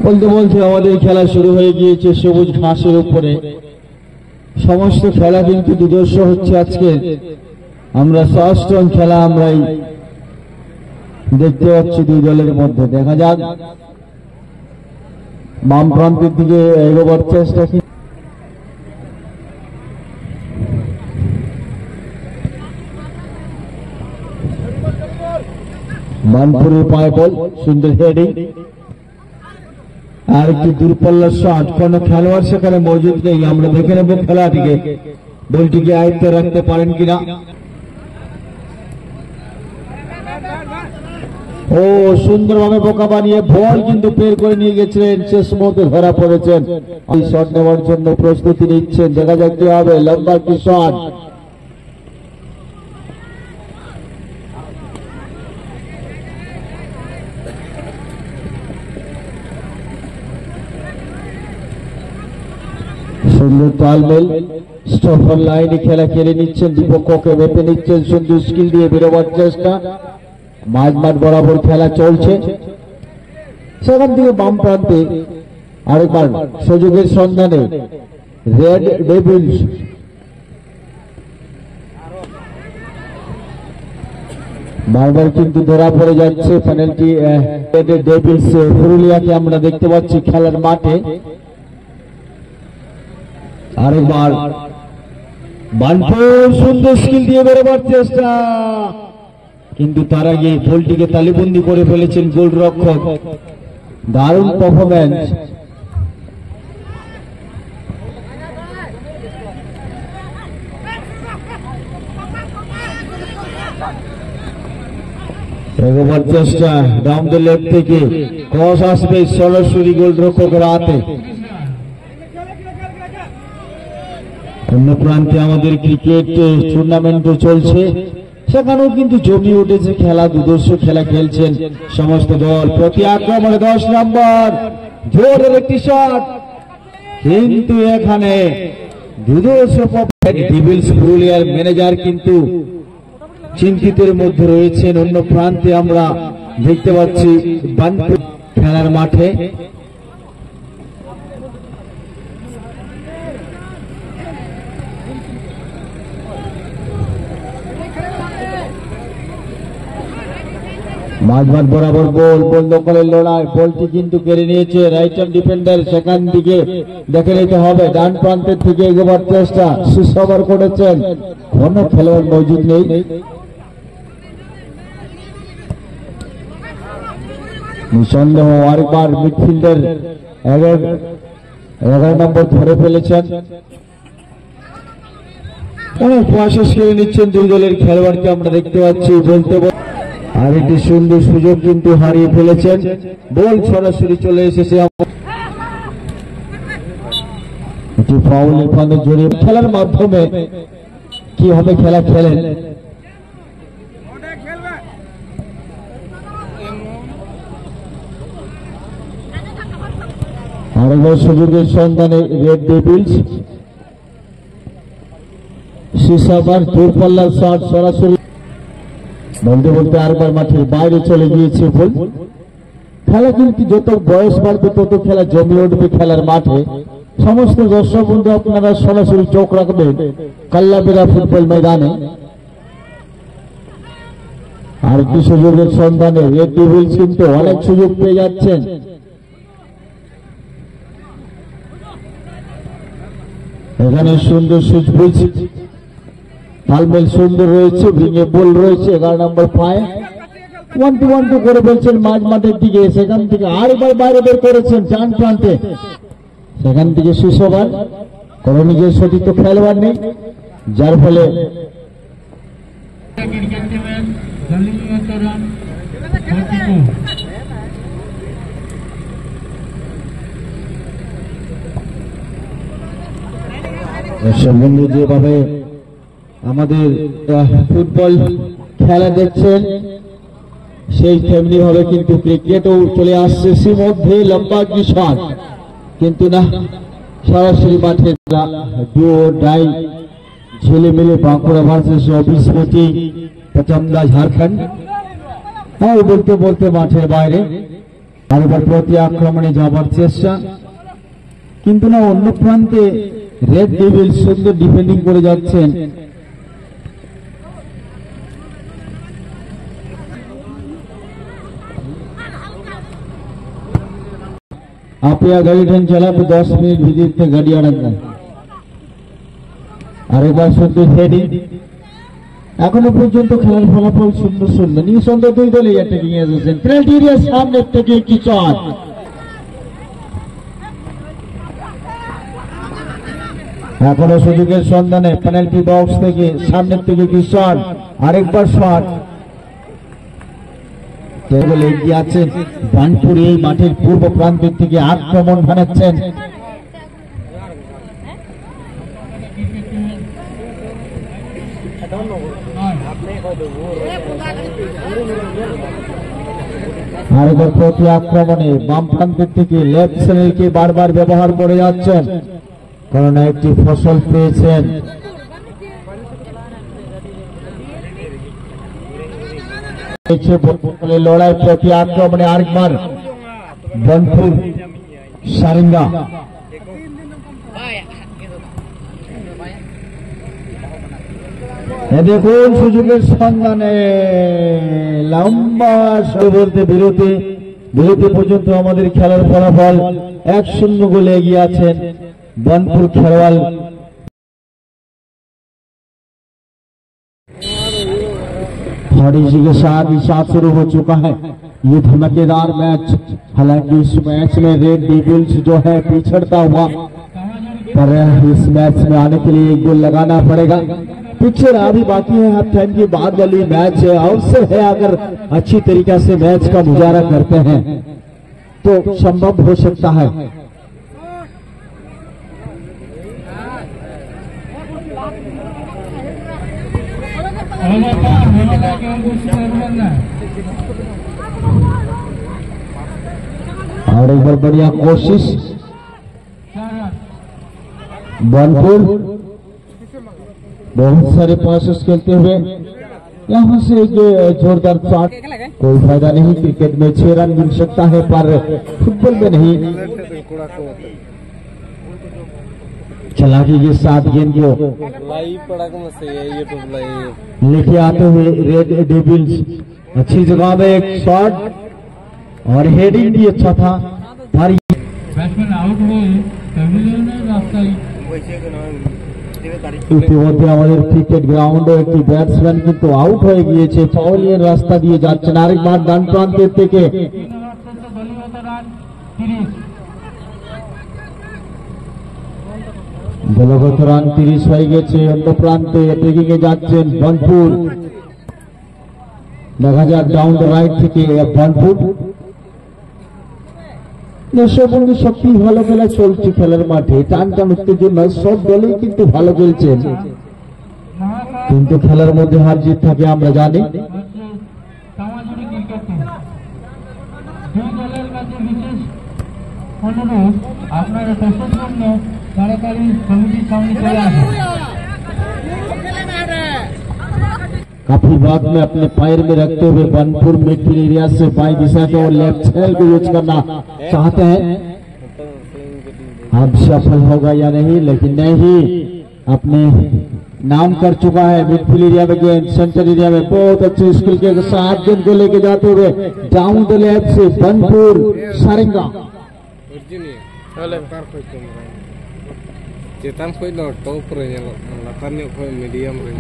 বলতে বলতে আমাদের খেলা শুরু হয়ে গিয়েছে সবুজ ঘাসের উপরে। সমস্ত খেলা কিন্তু দুর্ধর্ষ হচ্ছে। আজকে আমরা ষষ্ঠ খেলা আমরাই দেখতে পাচ্ছি দুই দলের মধ্যে। দেখা যাক বাম প্রান্তের দিকে এগোবার চেষ্টা কি বানপুরের পায়ে বল, সুন্দর হেডিং, আর একটি দূরপাল্লার শট। কোন খেলোয়াড় সেখানে মজুদ নেই। আমরা দেখে নেব খেলাটিকে, বলটিকে আয়ত্তে রাখতে পারেন কিনা। ও সুন্দরভাবে বোকা বানিয়ে বল কিন্তু বের করে নিয়ে গেছিলেন, শেষ মুহূর্তে ধরা পড়েছেন। এই শট নেওয়ার জন্য প্রস্তুতি নিচ্ছেন, দেখা যাক কি হবে। লম্বা একটি শট, সুন্দর তালমেল, স্টপার লাইনে খেলা খেলে নিচ্ছেন, বিপক্ষকে মেপে নিচ্ছেন, সুন্দর স্কিল দিয়ে বেরোবার চেষ্টা। মাঝ বরাবর খেলা চলছে। সেখান থেকে বাম প্রান্তে আরেকবার সুযোগের সন্ধানে রেড ডেভিলস। বারবার কিন্তু ধরা পড়ে যাচ্ছে। পেনাল্টি রেড ডেভিলস পুরুলিয়াকে আমরা দেখতে পাচ্ছি খেলার মাঠে। আরেকবার বানপুর সুন্দর স্কিল দিয়ে বেরোবার চেষ্টা, কিন্তু তার আগে বলটিকে তালিবন্দি করে ফেলেছেন গোলরক্ষক। দারুণ পারফরম্যান্স। এগোবার চেষ্টা ডাউন দ্য লেফট থেকে ক্রস আসবে সরাসরি গোলরক্ষকের হাতে। অন্য প্রান্তে আমাদের ক্রিকেট টুর্নামেন্টও চলছে, সেখানেও কিন্তু জমিয়ে উঠেছে খেলা। দুর্ধর্ষ খেলা খেলছেন সমস্ত দল। প্রতি আক্রমণে 10 নম্বর জোরের একটি শট, কিন্তু এখানে দুর্ধর্ষ ডেভিলস পুরুলিয়ার ম্যানেজার কিন্তু চিন্তিতের মধ্যে রয়েছেন। অন্য প্রান্তে আমরা দেখতে পাচ্ছি বানপুর খেলার মাঠে। মাঝ বরাবর বল দখলের লড়াই, বলটি কিন্তু কেড়ে নিয়েছে রাইট হ্যান্ড ডিফেন্ডার। সেখান থেকে দেখে নিতে হবে ডান প্রান্তের থেকে এগোবার চেষ্টা, সুসবার করেছেন, কোন খেলোয়াড় মজুদ নেই। নিঃসন্দেহ আরেকবার মিডফিল্ডার 11 নম্বর ধরে ফেলেছেন। অনেক প্রয়াস করে নিচ্ছেন দুই দলের খেলোয়াড়কে আমরা দেখতে পাচ্ছি। বলতে আর একটি সুন্দর সুযোগ কিন্তু হারিয়ে ফেলেছেন। বল সরাসরি চলে এসেছে। একটি ফাউলের ফাঁদে জড়িয়ে খেলার মাধ্যমে কি হবে খেলা খেলেন। আরেকবার সুযোগের সন্ধানে রেড ডেভিলস। সিসাবার দূরপাল্লার শট সরাসরি বলতে বলতে আরেকবার মাঠের বাইরে চলে গিয়েছে বল। খেলা কিন্তু যত বয়স বাড়বে তত খেলা জমে উঠবে খেলার মাঠে। সমস্ত দর্শক বন্ধু আপনারা সরাসরি চোখ রাখবেন কাল্লাবেড়া ফুটবল ময়দানে। আর কি সুযোগের সন্ধানে রেড ডেভিলস কিন্তু অনেক সুযোগ পেয়ে যাচ্ছেন। এখানে সুন্দর সুইচ, তালমেল সুন্দর রয়েছে, ভিঙে বল রয়েছে। 11 নম্বর পায়ে 1-2 করে ফেলছেন মাঝ মাঠের দিকে। সেখান থেকে আরেকবার বাইরে বের করেছেন ডান প্রান্তে। সেখান থেকে সুসবার কোন নিজের সতীর্থ খেলোয়াড় নেই, যার ফলে বন্ধু যেভাবে আমাদের ফুটবল খেলা দেখছেন সেই তেমনি ভাবে কিন্তু ক্রিকেটও চলে আসছে। সে মধ্যে লম্বা কি শট, কিন্তু না, সরাসরি মাঠে ডুও ডাই ঝিলিমিলি বাঁকুড়া ভার্সেস অফিসমতি পচমদা ঝাড়খণ্ড। হ্যাঁ বলতে বলতে মাঠের বাইরে আরেকবার প্রতি আক্রমণে যাবার চেষ্টা, কিন্তু না অন্য প্রান্তে রেড ডেভিল সুন্দর ডিফেন্ডিং করে যাচ্ছেন। आप यह गाड़ी ट्रेन चला तो 10 मिनट भीतर से गाड़ी आना আর এবার শুধু হেডিং। এখনো পর্যন্ত খেলার ফলাফল 0-0। নিঃসন্দেহে দুই দলই অ্যাটাকিং এ আছেন। পেনাল্টি এরিয়ার সামনে থেকে একটি শট, এখনো সুযোগের সন্ধানে পেনাল্টি বক্স থেকে সামনের থেকে একটি শট, আরেকবার শট। এগিয়ে আছেন বানপুর, এই মাঠের পূর্ব প্রান্তের থেকে আক্রমণ বানাচ্ছেন। আরেকবার প্রতি আক্রমণে বাম প্রান্তের থেকে লেফট সাইডকে বারবার ব্যবহার করে যাচ্ছেন, কারণ একটি ফসল পেয়েছেন। লড়াই প্রতি আক্রমণে আরেকবার বনপুর সারেঙ্গা। দেখুন সুযোগের সন্ধানে লম্বা বলতে বিরতি পর্যন্ত আমাদের খেলার ফলাফল 1-0 গোলে এগিয়ে আছেন বনপুর খেলোয়াড়। के साथ इशारा शुरू हो चुका है ये धमाकेदार मैच। हालांकि इस मैच में रेड डेविल्स जो है पिछड़ता हुआ, पर इस मैच में आने के लिए एक गोल लगाना पड़ेगा। पिक्चर अभी बाकी है, हाफ टाइम के बाद वाली मैच है। अवसर है, अगर अच्छी तरीके से मैच का गुजारा करते हैं तो संभव हो सकता है। और एक बार बढ़िया कोशिश बनपुर, बहुत सारे पासेस खेलते हुए यहाँ से एक जोरदार शॉट। कोई फायदा नहीं, क्रिकेट में 6 रन मिल सकता है पर फुटबॉल में नहीं। चलाकी के साथ गेंद को लेके आते हुए रेड डेविल्स अच्छी जगह में एक शॉट और हेडिंग भी अच्छा था, पर बैट्समैन आउट हुए ইতিমধ্যে আমাদের ক্রিকেট গ্রাউন্ডে একটি ব্যাটসম্যান কিন্তু আউট হয়ে গিয়েছে, ফাউলের রাস্তা দিয়ে যাচ্ছেন। আরেকবার ডান প্রান্তের থেকে দলগত রান 30 হয়ে গেছে। অন্য প্রান্তে অ্যাটাকিং এ যাচ্ছেন বনপুর। দেখা যাক ডাউন দ্য রাইট থেকে বনপুর। দেশবন্ধু সত্যি ভালো খেলা চলছে খেলার মাঠে, টান টান উত্তেজনা সব দলেই কিন্তু ভালো খেলছেন, কিন্তু খেলার মধ্যে হার জিত থাকে আমরা জানি। আপনারা শেষের জন্য তাড়াতাড়ি কমিটির সামনে চলে আসুন। काफी बाद में अपने पैर में रखते हुए बनपुर मिडफील्ड एरिया से बाई दिशा के और लेफ्ट साइड को यूज करना चाहते हैं। अब सफल होगा या नहीं, लेकिन नहीं, अपने नाम कर चुका है मिडफील्ड एरिया में गेंद, सेंटर एरिया में बहुत अच्छे स्किल के साथ गेंद को लेके जाते हुए डाउन द लेफ्ट से बनपुर सारेंगा। चेतन कोई नो टॉप रे लतार ने कोई मीडियम रे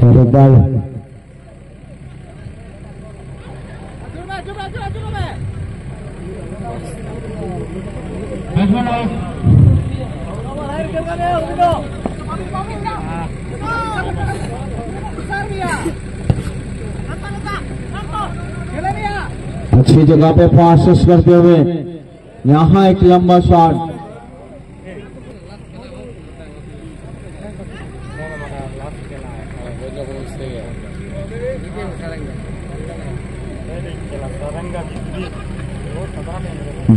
अच्छी जगह पे पास करते हुए यहाँ एक लंबा शॉट।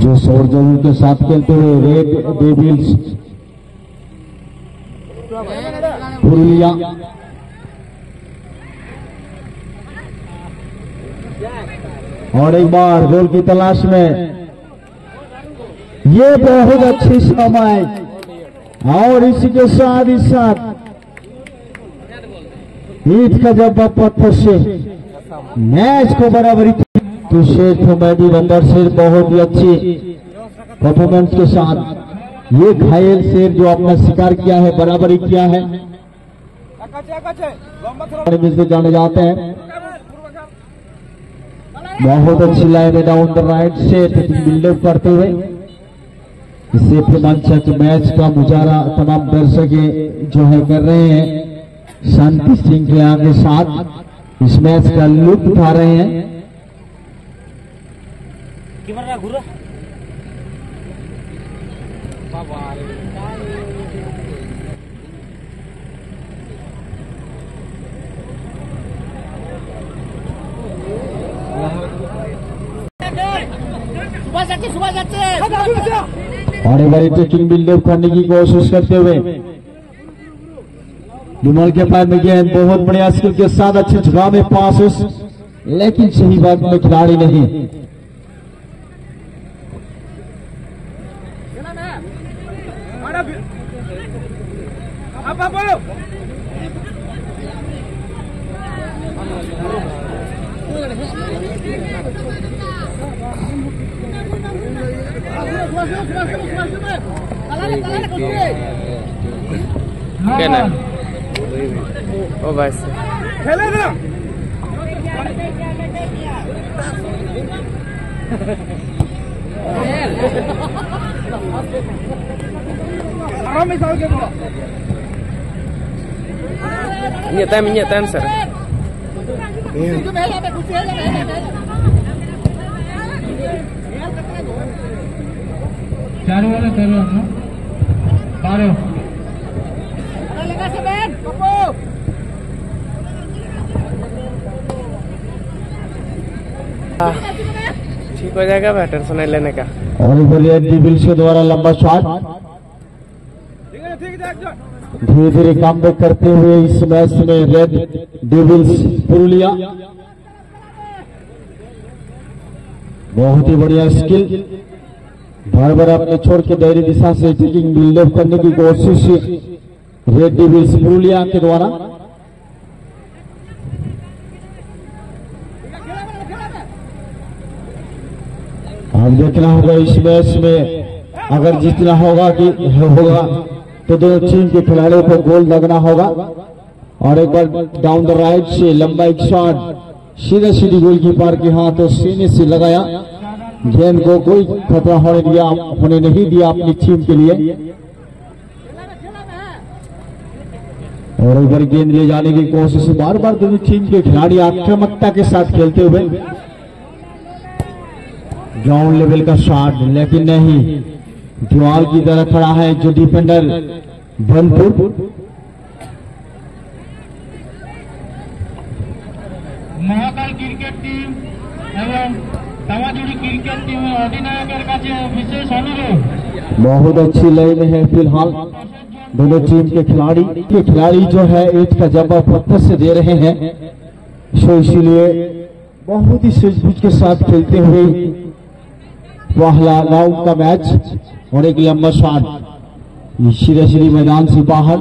जो सोरजों के साथ खेलते हुए रेड डेविल्स पुरुलिया। और एक बार गोल की तलाश में, ये बहुत अच्छी समय, और इसी के साथ ही साथ ईद का जवाब पत्थर से मैच को बराबरी। तो शेर कॉमेडी नंबर से बहुत ही अच्छी परफॉर्मेंस के साथ ये घायल शेर जो अपना शिकार किया है, बराबरी किया है, से जाने जाते हैं। बहुत अच्छी लाइन है डाउन द राइट से बिल्डअप करते हुए इससे रोमांचक मैच का मुजाहरा तमाम दर्शक जो है कर रहे हैं, शांति श्रृंखला के साथ इस मैच का लुत्फ उठा रहे हैं। और एक बार टेकिंग बिल्डअप करने की कोशिश करते हुए विमल के पैर में गेंद बहुत बढ़िया स्किल के साथ अच्छे झुकाव में पास, लेकिन सही बात में खिलाड़ी नहीं। ओ बस खेले ना Minyak sir. चारों वाला करो ना, बारह ठीक हो जाएगा बैटर सुनाई लेने का। और रेड डेविल्स के द्वारा लंबा शॉट धीरे धीरे कम बैक करते हुए इस मैच में रेड डेविल्स पुरुलिया बहुत ही बढ़िया स्किल बार बार अपने छोड़ के दायरी दिशा से टेकिंग बिल्डअप करने की कोशिश रेड डेविल्स पुरुलिया के द्वारा। अब देखना होगा इस मैच में अगर जीतना होगा तो दोनों टीम के खिलाड़ियों को गोल लगना होगा। और एक बार डाउन द राइट से लंबा एक शॉट सीधे सीधी गोलकीपर के हाथों सीने से लगाया, गेंद को कोई खतरा होने नहीं दिया अपनी टीम के लिए। और एक बार गेंद ले जाने की कोशिश, बार बार दोनों टीम के खिलाड़ी आक्रामकता के साथ खेलते हुए ग्राउंड लेवल का शॉट, लेकिन नहीं, दीवार की तरह खड़ा है जो defender Burnpur. Mahakal cricket team एवं तामाजुड़ी क्रिकेट टीम अधिनायकेर काছে विशेष अनुरोध। बहुत अच्छी लाइन है फिलहाल दोनों टीम के खिलाड़ी जो है ईट का जवाब पत्थर से दे रहे हैं, सो इसीलिए बहुत ही सूझबूझ के साथ खेलते हुए पहला राउंड का मैच। और एक लंबा शॉट सीधे सीधी मैदान से बाहर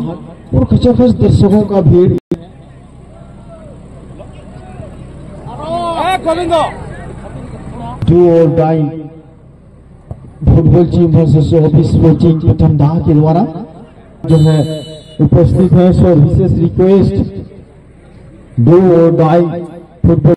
और खचाखच दर्शकों का भीड़। डू और die football team versus office coaching प्रथम दाह के द्वारा जो है उपस्थित है, सो विशेष रिक्वेस्ट डू और डाई फुटबॉल